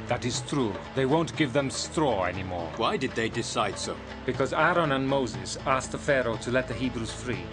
That is true. They won't give them straw anymore. Why did they decide so? Because Aaron and Moses asked the Pharaoh to let the Hebrews free.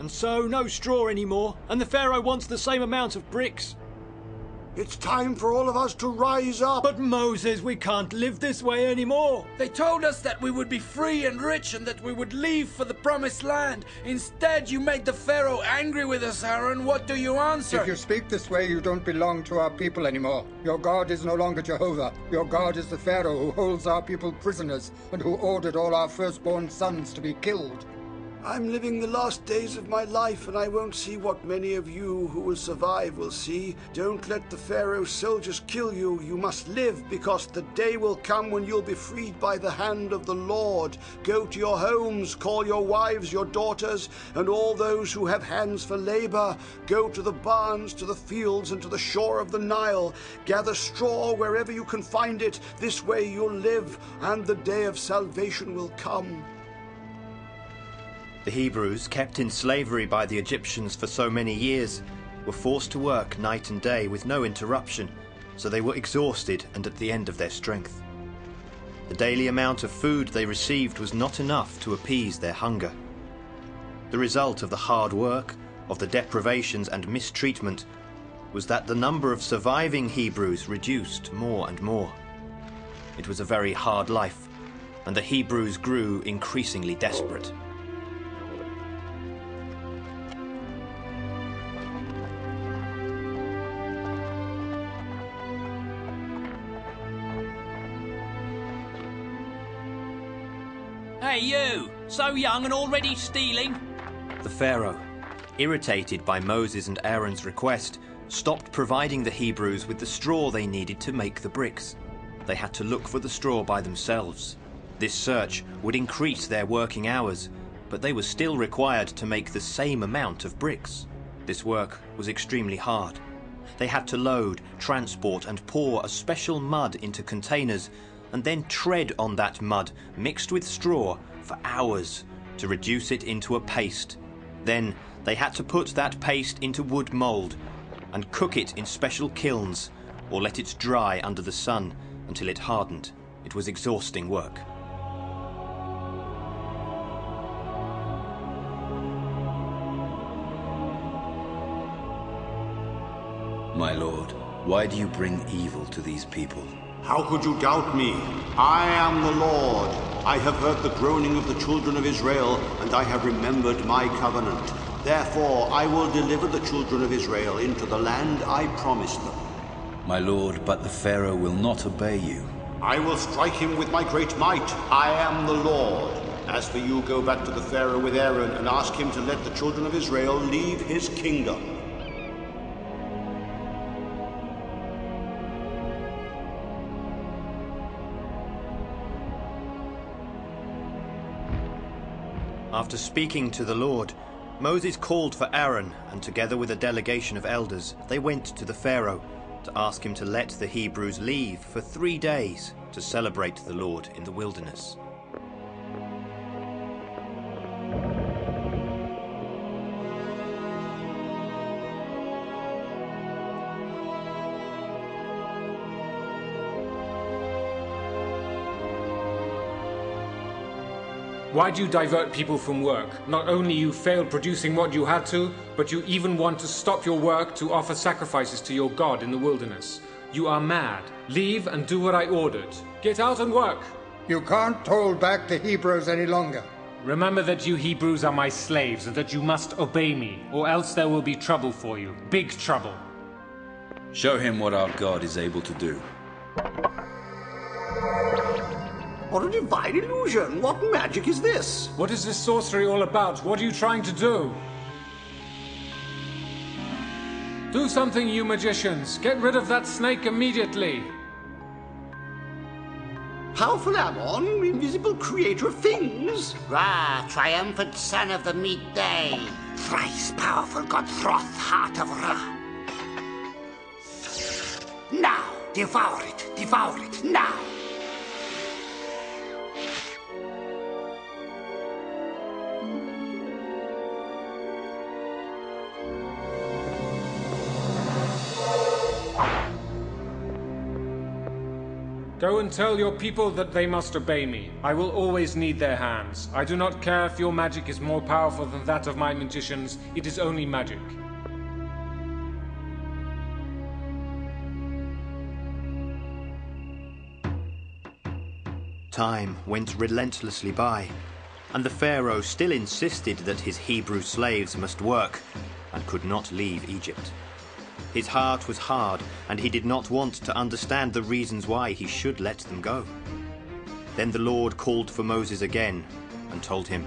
So, no straw anymore, and the Pharaoh wants the same amount of bricks. It's time for all of us to rise up. But Moses, we can't live this way anymore. They told us that we would be free and rich and that we would leave for the promised land. Instead, you made the Pharaoh angry with us, Aaron. What do you answer? If you speak this way, you don't belong to our people anymore. Your God is no longer Jehovah. Your God is the Pharaoh who holds our people prisoners and who ordered all our firstborn sons to be killed. I'm living the last days of my life, and I won't see what many of you who will survive will see. Don't let the Pharaoh's soldiers kill you. You must live, because the day will come when you'll be freed by the hand of the Lord. Go to your homes, call your wives, your daughters, and all those who have hands for labor. Go to the barns, to the fields, and to the shore of the Nile. Gather straw wherever you can find it. This way you'll live, and the day of salvation will come. The Hebrews, kept in slavery by the Egyptians for so many years, were forced to work night and day with no interruption, so they were exhausted and at the end of their strength. The daily amount of food they received was not enough to appease their hunger. The result of the hard work, of the deprivations and mistreatment, was that the number of surviving Hebrews reduced more and more. It was a very hard life, and the Hebrews grew increasingly desperate. Hey you! So young and already stealing? The Pharaoh, irritated by Moses and Aaron's request, stopped providing the Hebrews with the straw they needed to make the bricks. They had to look for the straw by themselves. This search would increase their working hours, but they were still required to make the same amount of bricks. This work was extremely hard. They had to load, transport and pour a special mud into containers and then tread on that mud mixed with straw for hours to reduce it into a paste. Then they had to put that paste into wood mould and cook it in special kilns or let it dry under the sun until it hardened. It was exhausting work. My lord, why do you bring evil to these people? How could you doubt me? I am the Lord. I have heard the groaning of the children of Israel, and I have remembered my covenant. Therefore, I will deliver the children of Israel into the land I promised them. My lord, but the Pharaoh will not obey you. I will strike him with my great might. I am the Lord. As for you, go back to the Pharaoh with Aaron and ask him to let the children of Israel leave his kingdom. After speaking to the Lord, Moses called for Aaron, and together with a delegation of elders, they went to the Pharaoh to ask him to let the Hebrews leave for 3 days to celebrate the Lord in the wilderness. Why do you divert people from work? Not only you failed producing what you had to, but you even want to stop your work to offer sacrifices to your God in the wilderness. You are mad. Leave and do what I ordered. Get out and work. You can't hold back the Hebrews any longer. Remember that you Hebrews are my slaves and that you must obey me, or else there will be trouble for you. Big trouble. Show him what our God is able to do. What a divine illusion! What magic is this? What is this sorcery all about? What are you trying to do? Do something, you magicians! Get rid of that snake immediately! Powerful Ammon, invisible creator of things. Ra, triumphant son of the midday. Thrice powerful god Throth, heart of Ra. Now, devour it, now! Go and tell your people that they must obey me. I will always need their hands. I do not care if your magic is more powerful than that of my magicians. It is only magic. Time went relentlessly by, and the Pharaoh still insisted that his Hebrew slaves must work and could not leave Egypt. His heart was hard, and he did not want to understand the reasons why he should let them go. Then the Lord called for Moses again and told him,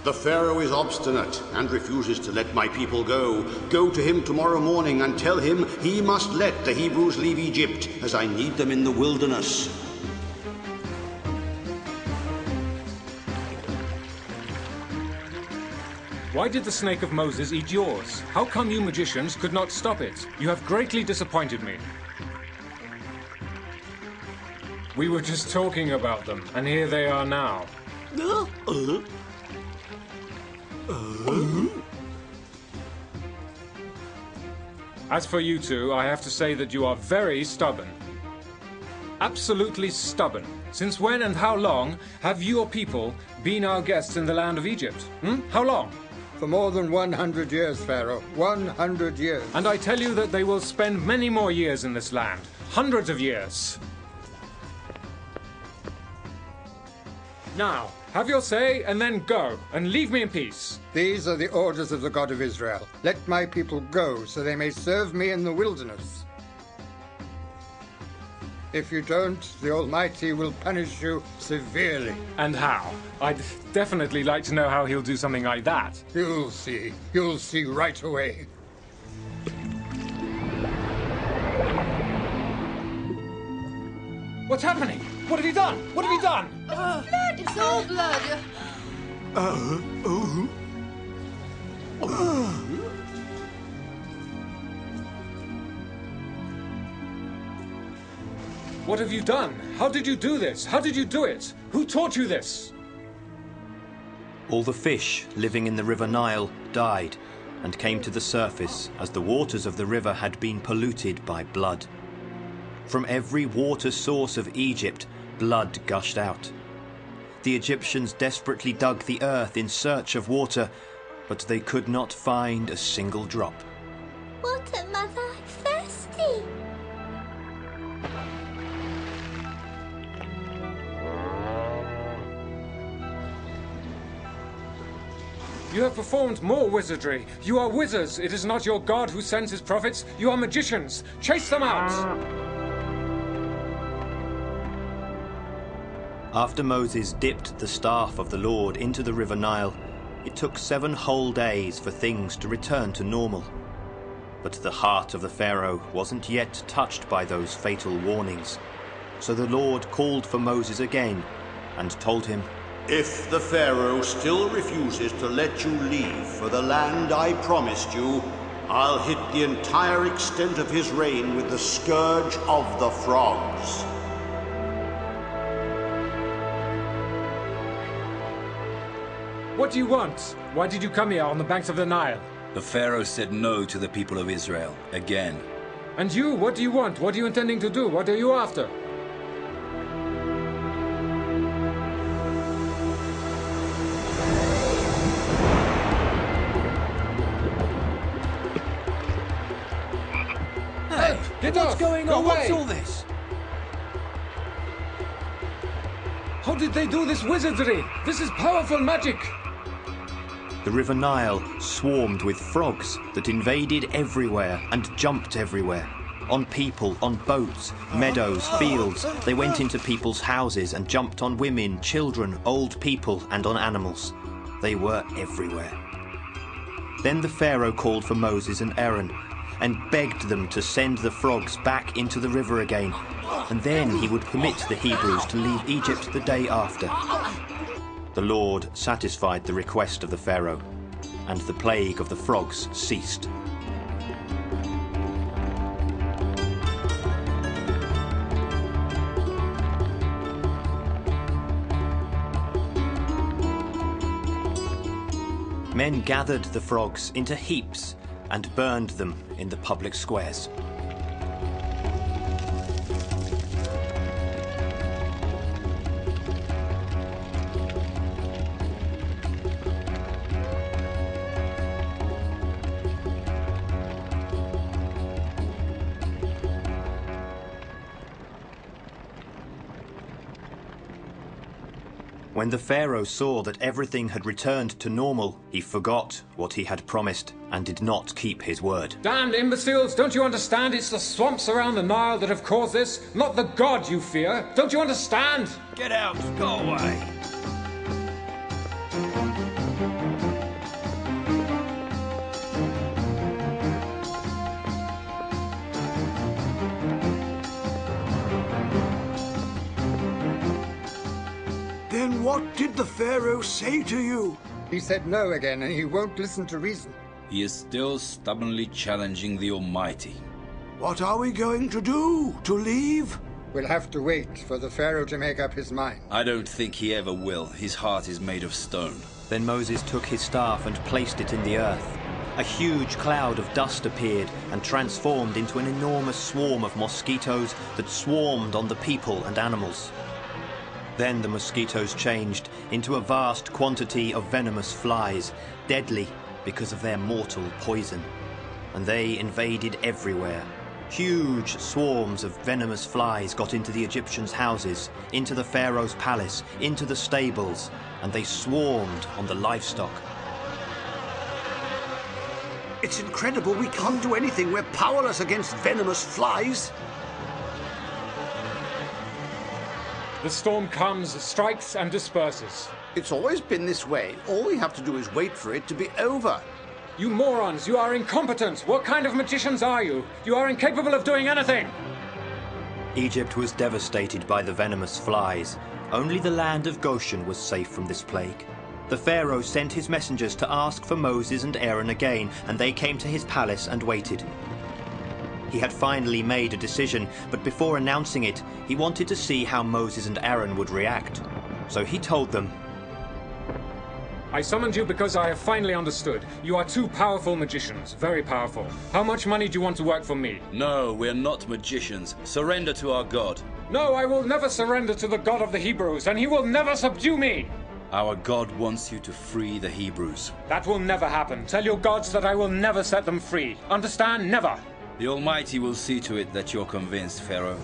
The Pharaoh is obstinate and refuses to let my people go. Go to him tomorrow morning and tell him he must let the Hebrews leave Egypt, as I need them in the wilderness. Why did the snake of Moses eat yours? How come you magicians could not stop it? You have greatly disappointed me. We were just talking about them, and here they are now. As for you two, I have to say that you are very stubborn. Absolutely stubborn. Since when and how long have your people been our guests in the land of Egypt? How long? For more than 100 years, Pharaoh. 100 years. And I tell you that they will spend many more years in this land. Hundreds of years. Now, have your say and then go, and leave me in peace. These are the orders of the God of Israel. Let my people go, so they may serve me in the wilderness. If you don't, the Almighty will punish you severely. And how? I'd definitely like to know how he'll do something like that. You'll see. You'll see right away. What's happening? What have you done? What have you done? Blood! It's all blood! What have you done? How did you do this? How did you do it? Who taught you this? All the fish living in the river Nile died and came to the surface as the waters of the river had been polluted by blood. From every water source of Egypt, blood gushed out. The Egyptians desperately dug the earth in search of water, but they could not find a single drop. Water, Mother, I'm thirsty. You have performed more wizardry. You are wizards. It is not your God who sends his prophets. You are magicians. Chase them out! After Moses dipped the staff of the Lord into the river Nile, it took 7 whole days for things to return to normal. But the heart of the Pharaoh wasn't yet touched by those fatal warnings. So the Lord called for Moses again and told him, If the Pharaoh still refuses to let you leave for the land I promised you, I'll hit the entire extent of his reign with the scourge of the frogs. What do you want? Why did you come here on the banks of the Nile? The Pharaoh said no to the people of Israel, again. And you, what do you want? What are you intending to do? What are you after? Hey, Get what's off! going Go on? away! What's all this? How did they do this wizardry? This is powerful magic! The river Nile swarmed with frogs that invaded everywhere and jumped everywhere. On people, on boats, meadows, fields. They went into people's houses and jumped on women, children, old people, and on animals. They were everywhere. Then the Pharaoh called for Moses and Aaron. and begged them to send the frogs back into the river again, and then he would permit the Hebrews to leave Egypt the day after. The Lord satisfied the request of the Pharaoh, and the plague of the frogs ceased. Men gathered the frogs into heaps and burned them in the public squares. When the Pharaoh saw that everything had returned to normal, he forgot what he had promised and did not keep his word. Damned imbeciles! Don't you understand? It's the swamps around the Nile that have caused this, not the God you fear. Don't you understand? Get out! Go away! Then what did the Pharaoh say to you? He said no again, and he won't listen to reason. He is still stubbornly challenging the Almighty. What are we going to do? To leave? We'll have to wait for the Pharaoh to make up his mind. I don't think he ever will. His heart is made of stone. Then Moses took his staff and placed it in the earth. A huge cloud of dust appeared and transformed into an enormous swarm of mosquitoes that swarmed on the people and animals. Then the mosquitoes changed into a vast quantity of venomous flies, deadly because of their mortal poison. And they invaded everywhere. Huge swarms of venomous flies got into the Egyptians' houses, into the Pharaoh's palace, into the stables, and they swarmed on the livestock. It's incredible we can't do anything. We're powerless against venomous flies. The storm comes, strikes, and disperses. It's always been this way. All we have to do is wait for it to be over. You morons, you are incompetent! What kind of magicians are you? You are incapable of doing anything! Egypt was devastated by the venomous flies. Only the land of Goshen was safe from this plague. The Pharaoh sent his messengers to ask for Moses and Aaron again, and they came to his palace and waited. He had finally made a decision, but before announcing it, he wanted to see how Moses and Aaron would react. So he told them, I summoned you because I have finally understood. You are two powerful magicians, very powerful. How much money do you want to work for me? No, we're not magicians. Surrender to our God. No, I will never surrender to the God of the Hebrews, and he will never subdue me! Our God wants you to free the Hebrews. That will never happen. Tell your gods that I will never set them free. Understand? Never! The Almighty will see to it that you're convinced, Pharaoh.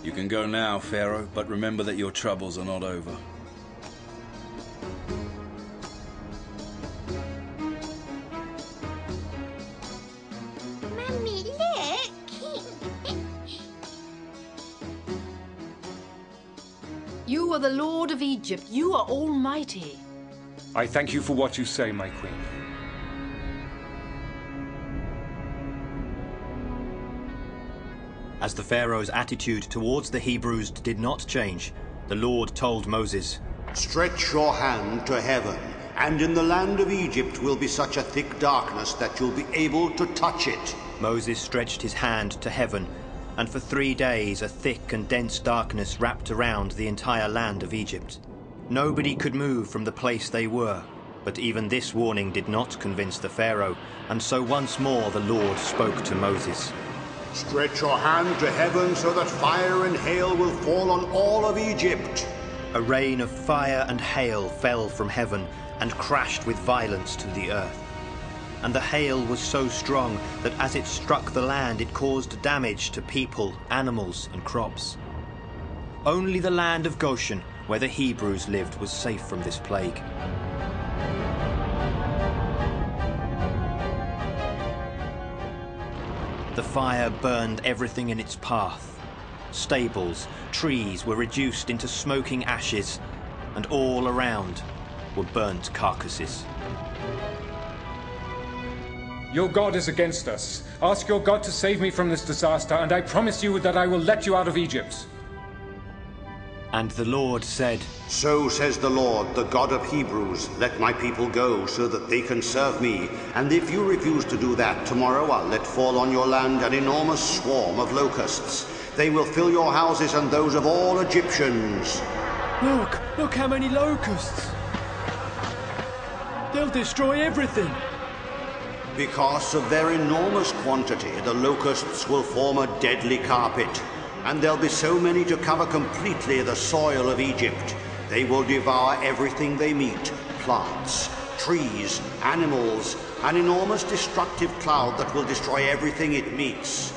You can go now, Pharaoh, but remember that your troubles are not over. Mummy, look! You are the Lord of Egypt. You are almighty. I thank you for what you say, my queen. As the Pharaoh's attitude towards the Hebrews did not change, the Lord told Moses, Stretch your hand to heaven, and in the land of Egypt will be such a thick darkness that you'll be able to touch it. Moses stretched his hand to heaven, and for 3 days a thick and dense darkness wrapped around the entire land of Egypt. Nobody could move from the place they were, but even this warning did not convince the Pharaoh, and so once more the Lord spoke to Moses. Stretch your hand to heaven so that fire and hail will fall on all of Egypt. A rain of fire and hail fell from heaven and crashed with violence to the earth. And the hail was so strong that as it struck the land it caused damage to people, animals and crops. Only the land of Goshen, where the Hebrews lived, was safe from this plague. The fire burned everything in its path. Stables, trees were reduced into smoking ashes, and all around were burnt carcasses. Your God is against us. Ask your God to save me from this disaster, and I promise you that I will let you out of Egypt. And the Lord said, So says the Lord, the God of Hebrews, let my people go so that they can serve me. And if you refuse to do that, tomorrow I'll let fall on your land an enormous swarm of locusts. They will fill your houses and those of all Egyptians. Look how many locusts. They'll destroy everything. Because of their enormous quantity, the locusts will form a deadly carpet. And there'll be so many to cover completely the soil of Egypt. They will devour everything they meet. Plants, trees, animals, an enormous destructive cloud that will destroy everything it meets.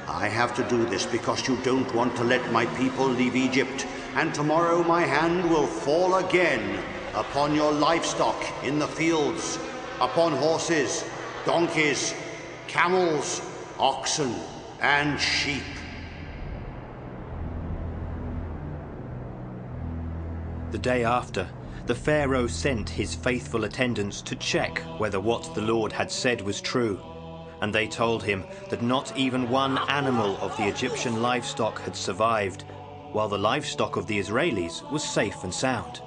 I have to do this because you don't want to let my people leave Egypt. And tomorrow my hand will fall again upon your livestock in the fields, upon horses, donkeys, camels, oxen, and sheep. The day after, the Pharaoh sent his faithful attendants to check whether what the Lord had said was true. And they told him that not even one animal of the Egyptian livestock had survived, while the livestock of the Israelis was safe and sound.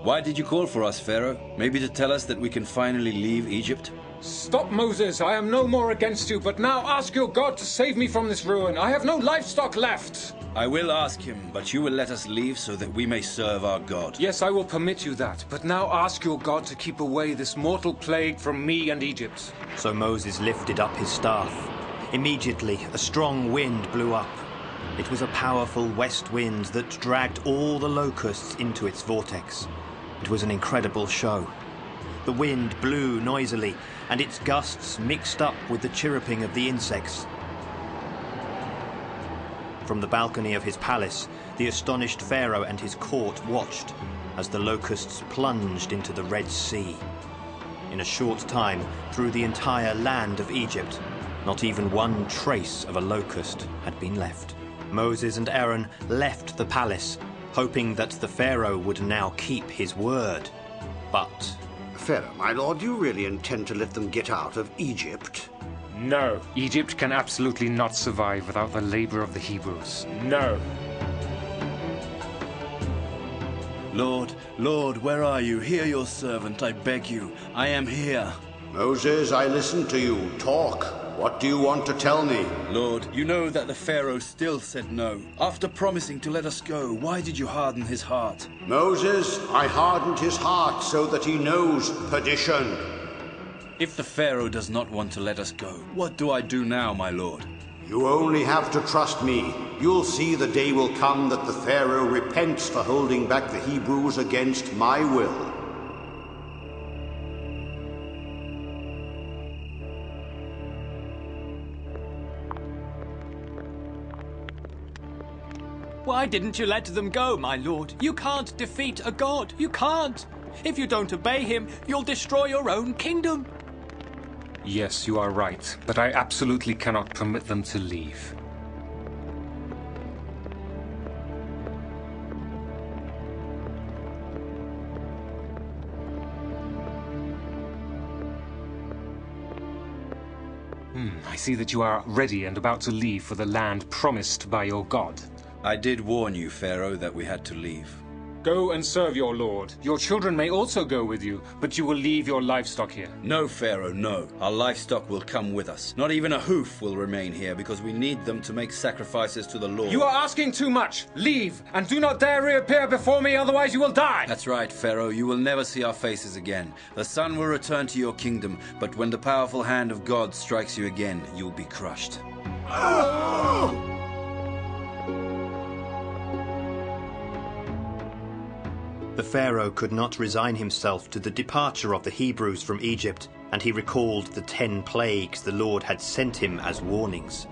Why did you call for us, Pharaoh? Maybe to tell us that we can finally leave Egypt? Stop, Moses. I am no more against you, but now ask your God to save me from this ruin. I have no livestock left. I will ask him, but you will let us leave so that we may serve our God. Yes, I will permit you that, but now ask your God to keep away this mortal plague from me and Egypt. So Moses lifted up his staff. Immediately, a strong wind blew up. It was a powerful west wind that dragged all the locusts into its vortex. It was an incredible show. The wind blew noisily, and its gusts mixed up with the chirruping of the insects. From the balcony of his palace, the astonished Pharaoh and his court watched as the locusts plunged into the Red Sea. In a short time, through the entire land of Egypt, not even one trace of a locust had been left. Moses and Aaron left the palace, hoping that the Pharaoh would now keep his word. But... Pharaoh, my lord, do you really intend to let them get out of Egypt? No. Egypt can absolutely not survive without the labor of the Hebrews. No. Lord, where are you? Hear your servant, I beg you. I am here. Moses, I listen to you. Talk. What do you want to tell me? Lord, you know that the Pharaoh still said no. After promising to let us go, why did you harden his heart? Moses, I hardened his heart so that he knows perdition. If the Pharaoh does not want to let us go, what do I do now, my lord? You only have to trust me. You'll see the day will come that the Pharaoh repents for holding back the Hebrews against my will. Why didn't you let them go, my lord? You can't defeat a god. You can't. If you don't obey him, you'll destroy your own kingdom. Yes, you are right, but I absolutely cannot permit them to leave. I see that you are ready and about to leave for the land promised by your God. I did warn you, Pharaoh, that we had to leave. Go and serve your lord. Your children may also go with you, but you will leave your livestock here. No, Pharaoh, no. Our livestock will come with us. Not even a hoof will remain here because we need them to make sacrifices to the Lord. You are asking too much. Leave, and do not dare reappear before me, otherwise you will die. That's right, Pharaoh. You will never see our faces again. The sun will return to your kingdom, but when the powerful hand of God strikes you again, you'll be crushed. The Pharaoh could not resign himself to the departure of the Hebrews from Egypt, and he recalled the 10 plagues the Lord had sent him as warnings.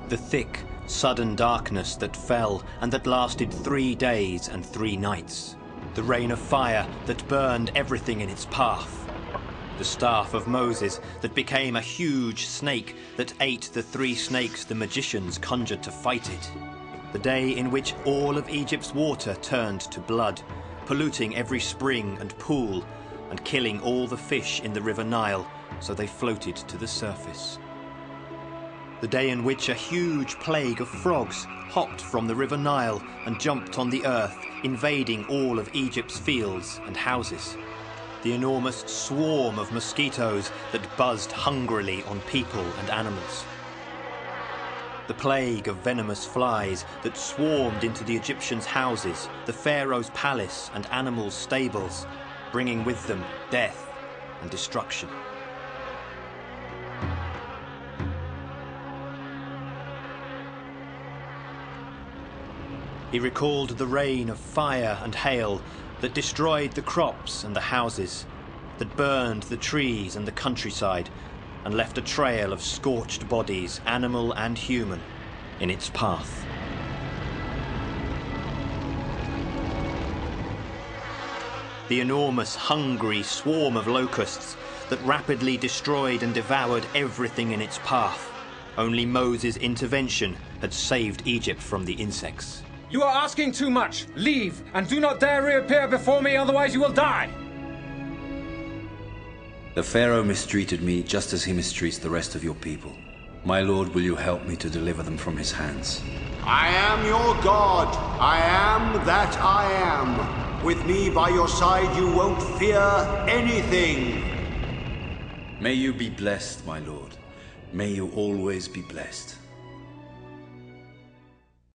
The thick, sudden darkness that fell and that lasted 3 days and 3 nights. The rain of fire that burned everything in its path. The staff of Moses that became a huge snake that ate the 3 snakes the magicians conjured to fight it. the day in which all of Egypt's water turned to blood, polluting every spring and pool, and killing all the fish in the river Nile, so they floated to the surface. The day in which a huge plague of frogs hopped from the river Nile and jumped on the earth, invading all of Egypt's fields and houses. The enormous swarm of mosquitoes that buzzed hungrily on people and animals. The plague of venomous flies that swarmed into the Egyptians' houses, the pharaoh's palace and animals' stables, bringing with them death and destruction. He recalled the rain of fire and hail that destroyed the crops and the houses, that burned the trees and the countryside, and left a trail of scorched bodies, animal and human, in its path. The enormous, hungry swarm of locusts that rapidly destroyed and devoured everything in its path. Only Moses' intervention had saved Egypt from the insects. You are asking too much. Leave, and do not dare reappear before me, otherwise you will die. The Pharaoh mistreated me just as he mistreats the rest of your people. My lord, will you help me to deliver them from his hands? I am your God. I am that I am. With me by your side, you won't fear anything. May you be blessed, my lord. May you always be blessed.